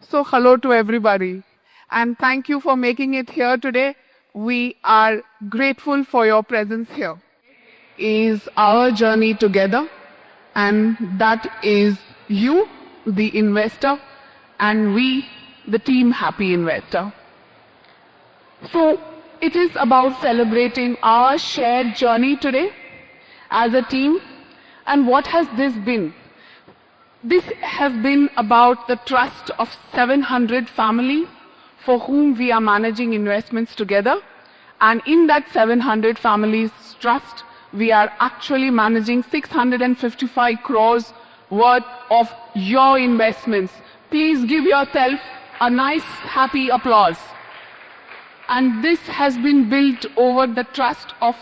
So hello to everybody and thank you for making it here today. We are grateful for your presence here. Is our journey together and that is you, the investor, and we, the team Happy Investor. So it is about celebrating our shared journey today as a team. And what has this been? This has been about the trust of 700 families for whom we are managing investments together. And in that 700 families trust, we are actually managing 655 crores worth of your investments. Please give yourself a nice, happy applause. And this has been built over the trust of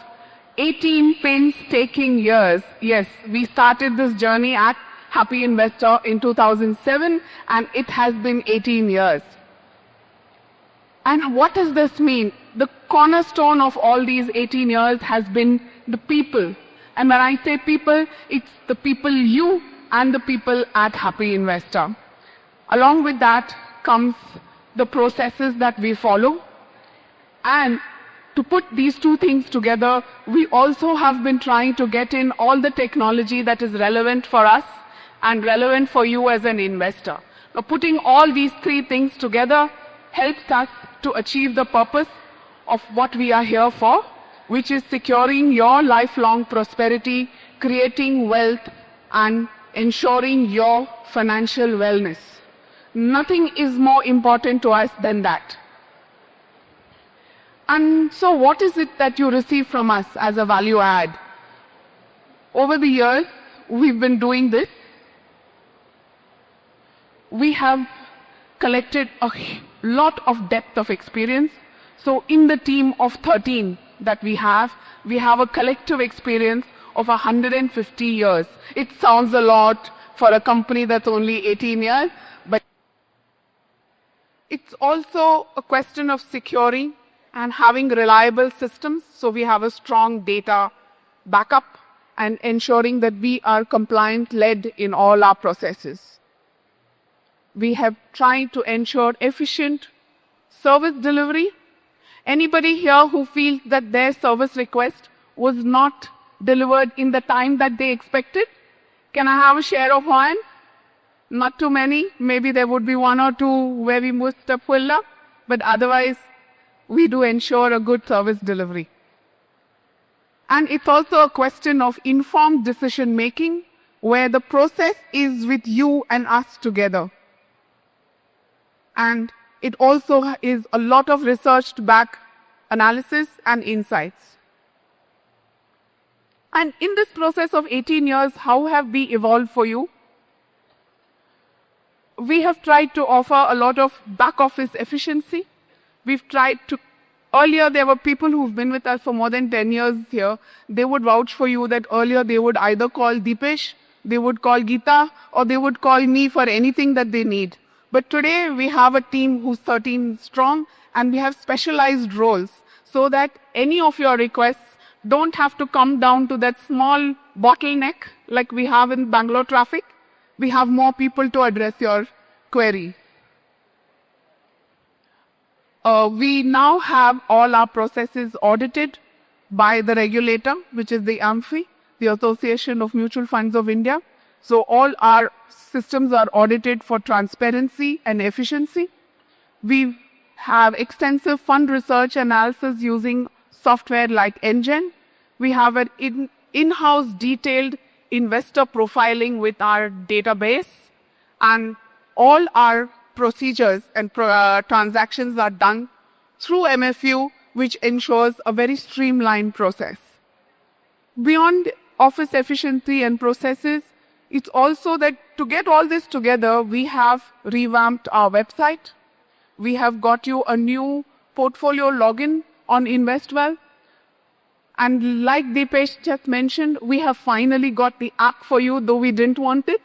18 painstaking years. Yes, we started this journey at Happy Investor in 2007 and it has been 18 years. And what does this mean? The cornerstone of all these 18 years has been the people. And when I say people, it's the people you and the people at Happy Investor. Along with that comes the processes that we follow. And to put these two things together, we also have been trying to get in all the technology that is relevant for us and relevant for you as an investor. Now, putting all these three things together helps us to achieve the purpose of what we are here for, which is securing your lifelong prosperity, creating wealth, and ensuring your financial wellness. Nothing is more important to us than that. And so what is it that you receive from us as a value add? Over the years, we've been doing this. We have collected a lot of depth of experience. So in the team of 13 that we have a collective experience of 150 years. It sounds a lot for a company that's only 18 years, but it's also a question of securing and having reliable systems. So we have a strong data backup and ensuring that we are compliant-led in all our processes. We have tried to ensure efficient service delivery. Anybody here who feels that their service request was not delivered in the time that they expected? Can I have a share of hand? Not too many. Maybe there would be one or two where we missed a pull-up, but otherwise, we do ensure a good service delivery. And it's also a question of informed decision-making, where the process is with you and us together. And it also is a lot of research to back analysis and insights. And in this process of 18 years, how have we evolved for you? We have tried to offer a lot of back office efficiency. We've tried to, earlier there were people who've been with us for more than 10 years here. They would vouch for you that earlier they would either call Deepesh, they would call Geeta, or they would call me for anything that they need. But today we have a team who's 13 strong and we have specialized roles so that any of your requests don't have to come down to that small bottleneck like we have in Bangalore traffic. We have more people to address your query. We now have all our processes audited by the regulator, which is the AMFI, the Association of Mutual Funds of India. So all our systems are audited for transparency and efficiency. We have extensive fund research analysis using software like Engen. We have an in-house detailed investor profiling with our database. And all our procedures and transactions are done through MFU, which ensures a very streamlined process. Beyond office efficiency and processes, it's also that to get all this together, we have revamped our website. We have got you a new portfolio login on InvestWell. And like Deepesh just mentioned, we have finally got the app for you, though we didn't want it,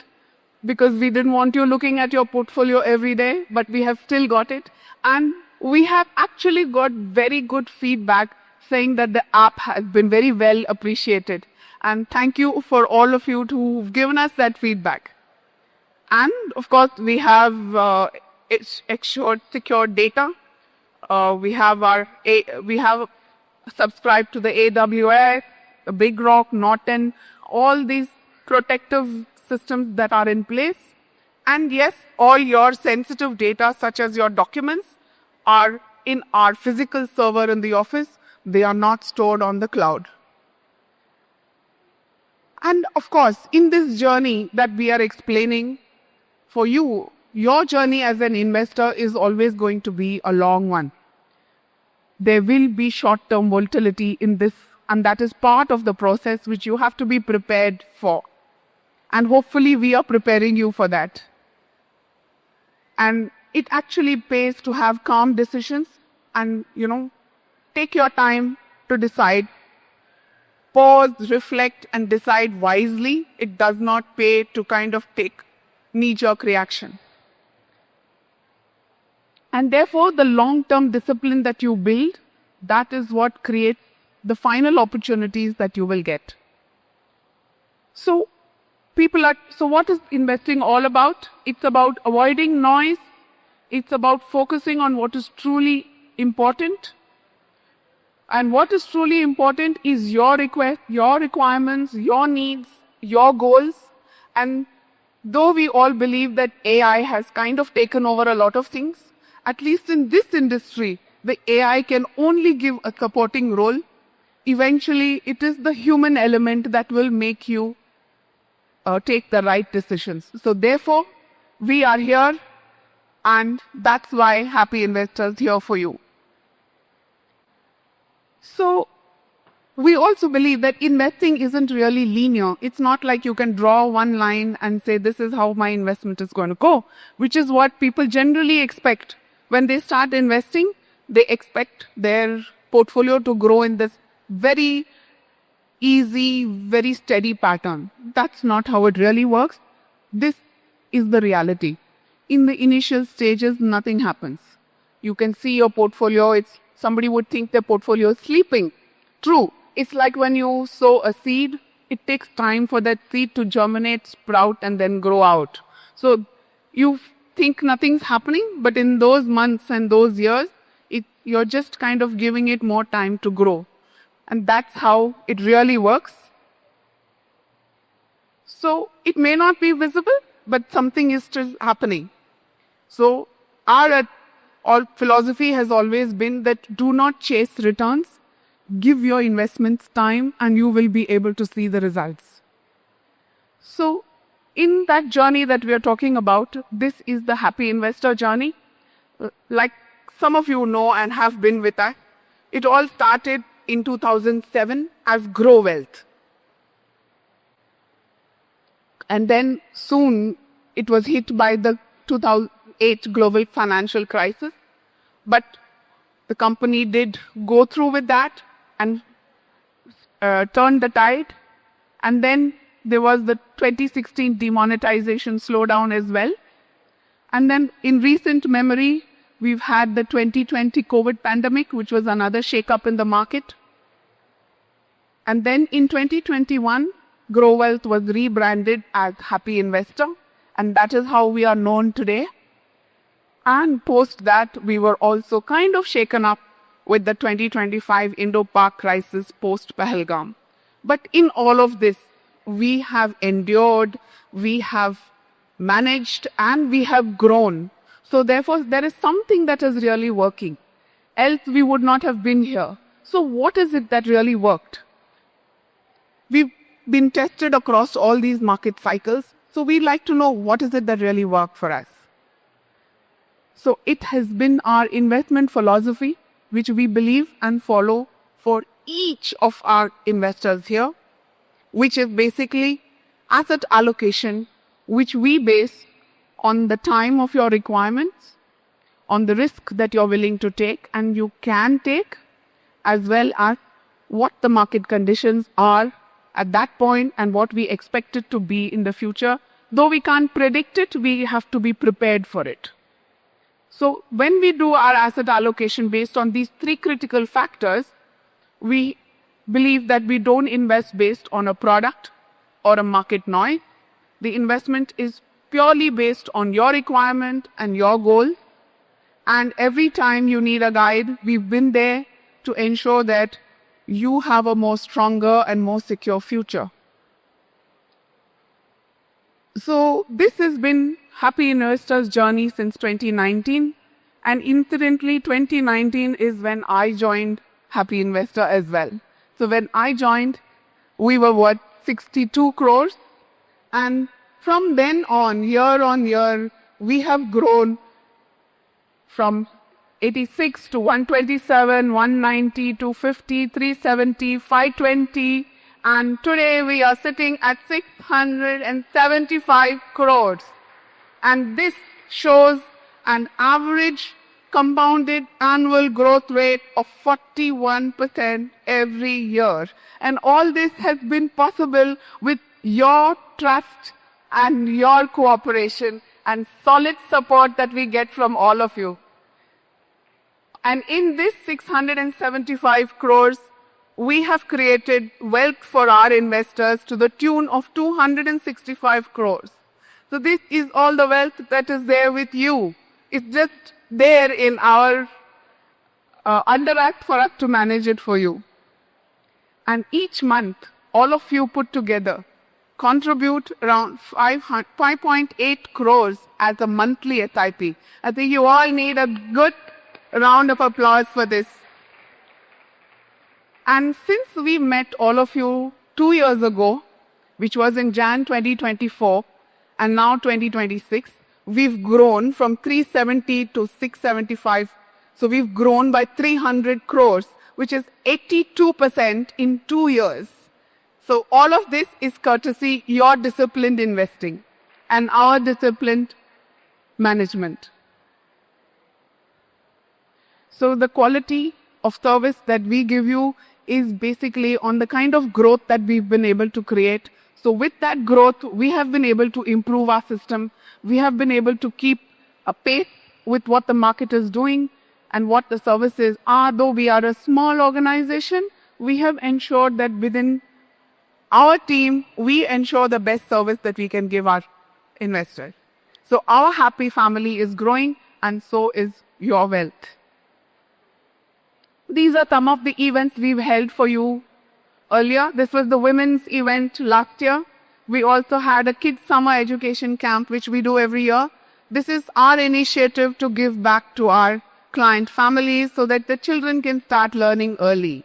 because we didn't want you looking at your portfolio every day, but we have still got it. And we have actually got very good feedback saying that the app has been very well appreciated. And thank you for all of you who've given us that feedback. And of course, we have assured, secure data. We have subscribed to the AWS, the Big Rock, Norton, all these protective systems that are in place. And yes, all your sensitive data, such as your documents, are in our physical server in the office. They are not stored on the cloud. And of course, in this journey that we are explaining for you, your journey as an investor is always going to be a long one. There will be short-term volatility in this, and that is part of the process which you have to be prepared for. And hopefully we are preparing you for that. And it actually pays to have calm decisions and, take your time to decide. Pause, reflect, and decide wisely. It does not pay to kind of take knee-jerk reaction. And therefore, the long-term discipline that you build, that is what creates the final opportunities that you will get. So what is investing all about? It's about avoiding noise. It's about focusing on what is truly important. And what is truly important is your requirements, your needs, your goals. And though we all believe that AI has kind of taken over a lot of things, at least in this industry, the AI can only give a supporting role. Eventually, it is the human element that will make you take the right decisions. So therefore, we are here, and that's why Happy Investors here for you. So we also believe that investing isn't really linear. It's not like you can draw one line and say, this is how my investment is going to go, which is what people generally expect. When they start investing, they expect their portfolio to grow in this very easy, very steady pattern. That's not how it really works. This is the reality. In the initial stages, nothing happens. You can see your portfolio. Somebody would think their portfolio is sleeping. True. It's like when you sow a seed, it takes time for that seed to germinate, sprout, and then grow out. So you think nothing's happening, but in those months and those years, you're just kind of giving it more time to grow. And that's how it really works. So it may not be visible, but something is still happening. So our philosophy has always been that do not chase returns. Give your investments time and you will be able to see the results. So in that journey that we are talking about, this is the Happy Investor journey. Like some of you know and have been with us, it all started in 2007 as Grow Wealth. And then soon it was hit by the 2008 global financial crisis. But the company did go through with that and turned the tide. And then there was the 2016 demonetization slowdown as well. And then in recent memory, we've had the 2020 COVID pandemic, which was another shake-up in the market. And then in 2021, Grow Wealth was rebranded as Happy Investor. And that is how we are known today. And post that, we were also kind of shaken up with the 2025 Indo-Pak crisis post-Pahalgam. But in all of this, we have endured, we have managed, and we have grown. So therefore, there is something that is really working. Else, we would not have been here. So what is it that really worked? We've been tested across all these market cycles. So we'd like to know what is it that really worked for us. So it has been our investment philosophy, which we believe and follow for each of our investors here, which is basically asset allocation, which we base on the time of your requirements, on the risk that you're willing to take and you can take, as well as what the market conditions are at that point and what we expect it to be in the future. Though we can't predict it, we have to be prepared for it. So when we do our asset allocation based on these three critical factors, we believe that we don't invest based on a product or a market noise. The investment is purely based on your requirement and your goal And every time you need a guide, we've been there to ensure that you have a more stronger and more secure future. So this has been Happy Investor's journey since 2019. And incidentally, 2019 is when I joined Happy Investor as well. So when I joined, we were worth 62 crores. And from then on year, we have grown from 86 to 127, 190, 250, 370, 520. And today we are sitting at 675 crores. And this shows an average compounded annual growth rate of 41% every year. And all this has been possible with your trust and your cooperation and solid support that we get from all of you. And in this 675 crores, we have created wealth for our investors to the tune of 265 crores. So this is all the wealth that is there with you. It's just there in our underact for us to manage it for you. And each month, all of you put together contribute around 5.8 crores as a monthly SIP. I think you all need a good round of applause for this. And since we met all of you 2 years ago, which was in Jan 2024, and now 2026, we've grown from 370 to 675. So we've grown by 300 crores, which is 82% in 2 years. So all of this is courtesy your disciplined investing and our disciplined management. So the quality of service that we give you is basically on the kind of growth that we've been able to create. So with that growth, we have been able to improve our system. We have been able to keep a pace with what the market is doing and what the services are. Though we are a small organization, we have ensured that within our team, we ensure the best service that we can give our investors. So our happy family is growing, and so is your wealth. These are some of the events we've held for you earlier. This was the women's event last year. We also had a kids' summer education camp, which we do every year. This is our initiative to give back to our client families so that the children can start learning early.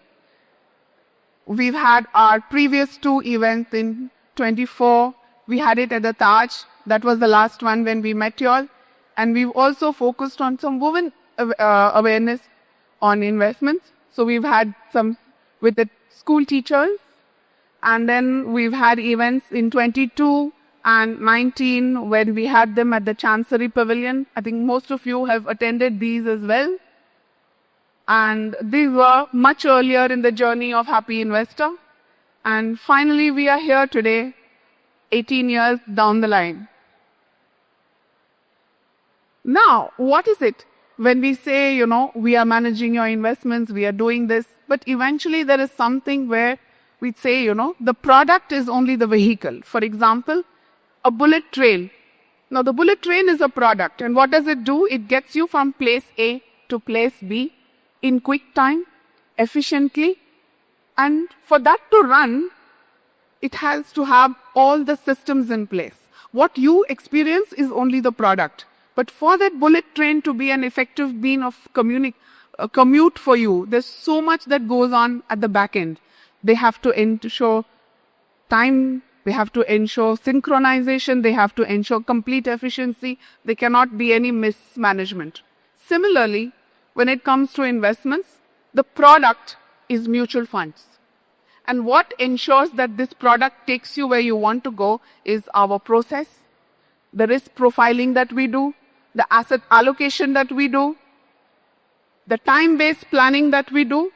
We've had our previous 2 events in 24. We had it at the Taj. That was the last one when we met you all. And we've also focused on some women awareness on investments. So we've had some with the school teachers. And then we've had events in 22 and 19 when we had them at the Chancery Pavilion. I think most of you have attended these as well. And these were much earlier in the journey of Happy Investor. And finally, we are here today, 18 years down the line. Now, what is it? When we say, we are managing your investments, we are doing this, but eventually there is something where we say, the product is only the vehicle. For example, a bullet train. Now, the bullet train is a product, and what does it do? It gets you from place A to place B in quick time, efficiently, and for that to run, it has to have all the systems in place. What you experience is only the product. But for that bullet train to be an effective means of commute for you, there's so much that goes on at the back end. They have to ensure time, they have to ensure synchronization, they have to ensure complete efficiency. There cannot be any mismanagement. Similarly, when it comes to investments, the product is mutual funds. And what ensures that this product takes you where you want to go is our process, the risk profiling that we do, the asset allocation that we do, the time-based planning that we do,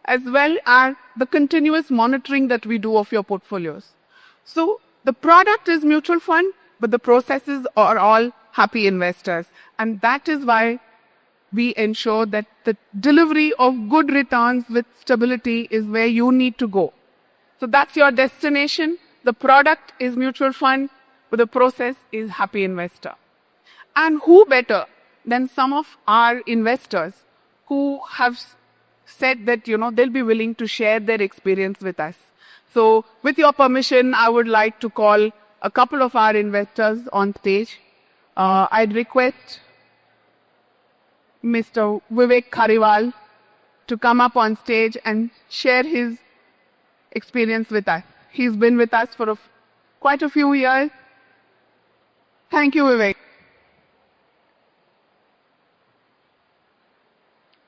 as well as the continuous monitoring that we do of your portfolios. So the product is mutual fund, but the processes are all Happy Investors. And that is why we ensure that the delivery of good returns with stability is where you need to go. So that's your destination. The product is mutual fund, but the process is Happy Investor. And who better then some of our investors who have said that, they'll be willing to share their experience with us. So with your permission, I would like to call a couple of our investors on stage. I'd request Mr. Vivek Khariwal to come up on stage and share his experience with us. He's been with us for quite a few years. Thank you, Vivek.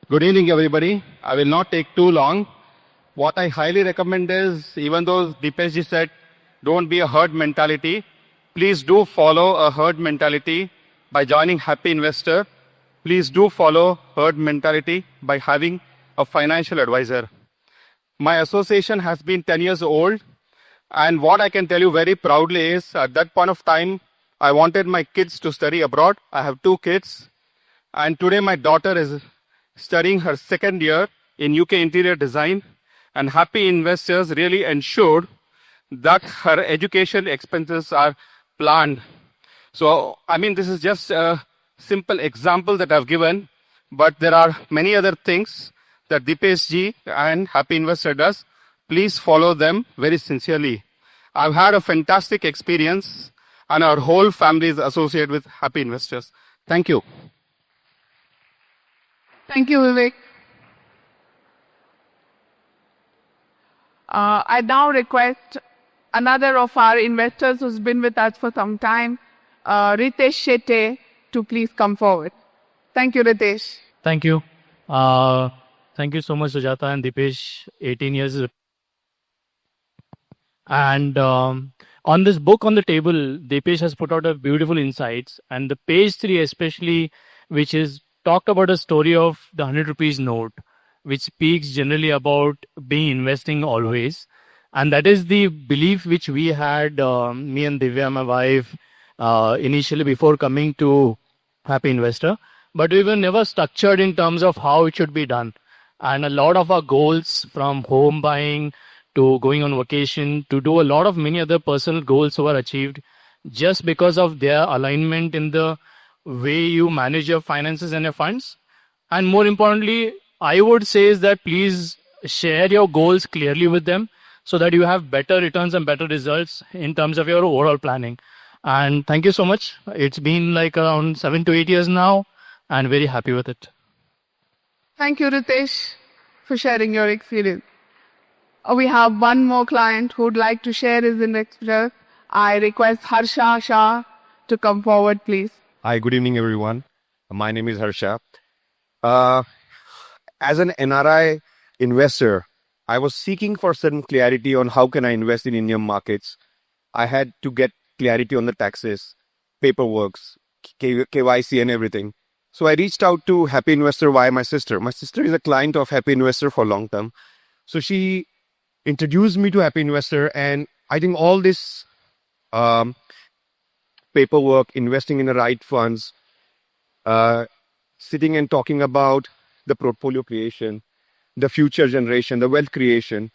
Good evening, everybody. I will not take too long. What I highly recommend is, even though Deepesh said, don't be a herd mentality, please do follow a herd mentality by joining Happy Investor. Please do follow herd mentality by having a financial advisor. My association has been 10 years old, and what I can tell you very proudly is, at that point of time, I wanted my kids to study abroad. I have 2 kids, and today my daughter is studying her 2nd year in UK interior design, and Happy Investors really ensured that her education expenses are planned. So, this is just a simple example that I've given, but there are many other things that Deepesh ji and Happy Investor does. Please follow them very sincerely. I've had a fantastic experience, and our whole family is associated with Happy Investors. Thank you. Thank you, Vivek. I now request another of our investors who's been with us for some time, Ritesh Shetty, to please come forward. Thank you, Ritesh. Thank you. Thank you so much, Sujata and Deepesh. 18 years. And on this book on the table, Deepesh has put out a beautiful insights. And the page 3 especially, which is talked about a story of the 100 rupees note, which speaks generally about being investing always. And that is the belief which we had, me and Divya, my wife, initially before coming to Happy Investor. But we were never structured in terms of how it should be done. And a lot of our goals, from home buying to going on vacation, to do a lot of many other personal goals were achieved just because of their alignment in the way you manage your finances and your funds. And more importantly, I would say is that please share your goals clearly with them so that you have better returns and better results in terms of your overall planning. And thank you so much. It's been like around 7 to 8 years now, and very happy with it. Thank you, Ritesh, for sharing your experience. We have one more client who would like to share his experience. I request Harsha Shah to come forward, please. Hi, good evening, everyone. My name is Harsha. As an NRI investor, I was seeking for certain clarity on how can I invest in Indian markets. I had to get clarity on the taxes, paperwork, KYC and everything. So I reached out to Happy Investor via my sister. My sister is a client of Happy Investor for long term. So she introduced me to Happy Investor, and I think all this paperwork, investing in the right funds, sitting and talking about the portfolio creation, the future generation, the wealth creation.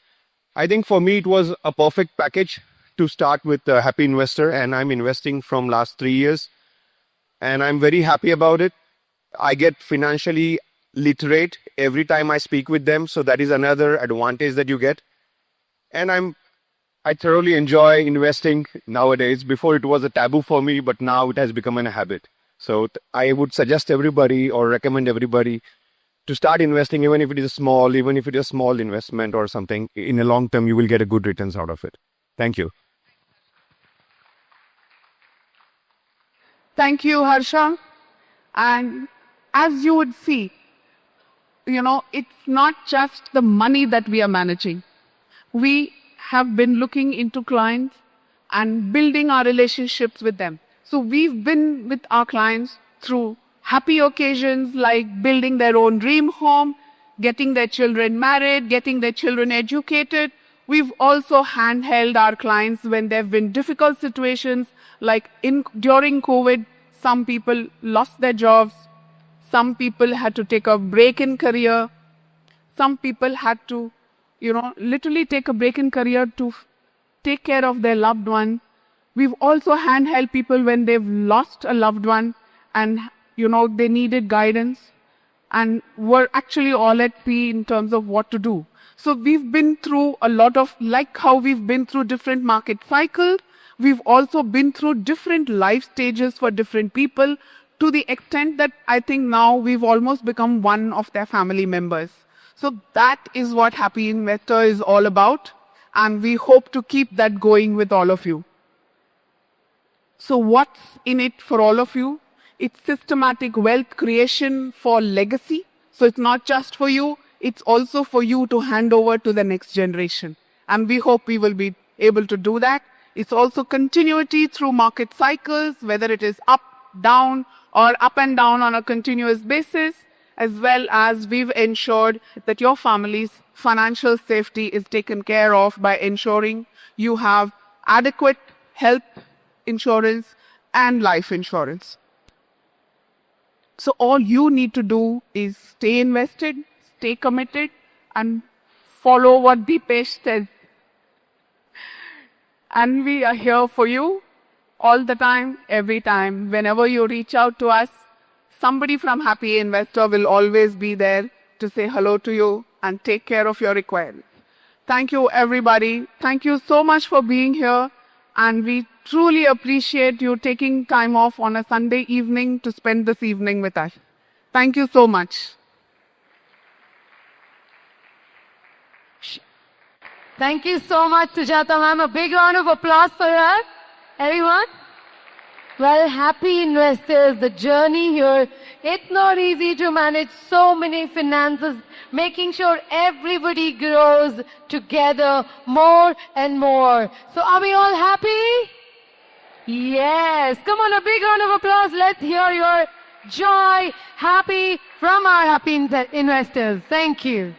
I think for me, it was a perfect package to start with Happy Investor, and I'm investing from last 3 years, and I'm very happy about it. I get financially literate every time I speak with them. So that is another advantage that you get. And I thoroughly enjoy investing nowadays. Before it was a taboo for me, but now it has become a habit. So I would suggest everybody or recommend everybody to start investing, even if it is small, even if it is a small investment or something. In the long term, you will get a good returns out of it. Thank you. Thank you, Harsha. And as you would see, it's not just the money that we are managing. We have been looking into clients and building our relationships with them. So we've been with our clients through happy occasions like building their own dream home, getting their children married, getting their children educated. We've also handheld our clients when there have been difficult situations like during COVID. Some people lost their jobs. Some people had to take a break in career. Some people had to, literally take a break in career to take care of their loved one. We've also handheld people when they've lost a loved one and they needed guidance and were actually all at peace in terms of what to do. So we've been through a lot of, like how we've been through different market cycles, we've also been through different life stages for different people, to the extent that I think now we've almost become one of their family members. So that is what Happy Investor is all about, and we hope to keep that going with all of you. So what's in it for all of you? It's systematic wealth creation for legacy. So it's not just for you, it's also for you to hand over to the next generation. And we hope we will be able to do that. It's also continuity through market cycles, whether it is up, down, or up and down on a continuous basis, as well as we've ensured that your family's financial safety is taken care of by ensuring you have adequate health insurance and life insurance. So all you need to do is stay invested, stay committed, and follow what Deepesh said. And we are here for you all the time, every time. Whenever you reach out to us, somebody from Happy Investor will always be there to say hello to you and take care of your requirements. Thank you, everybody. Thank you so much for being here. And we truly appreciate you taking time off on a Sunday evening to spend this evening with us. Thank you so much. Thank you so much, Sujata ma'am. A big round of applause for her. Everyone? Well, Happy Investors, the journey here, it's not easy to manage so many finances, making sure everybody grows together more and more. So are we all happy? Yes. Come on, a big round of applause. Let's hear your joy, happy from our Happy Investors. Thank you.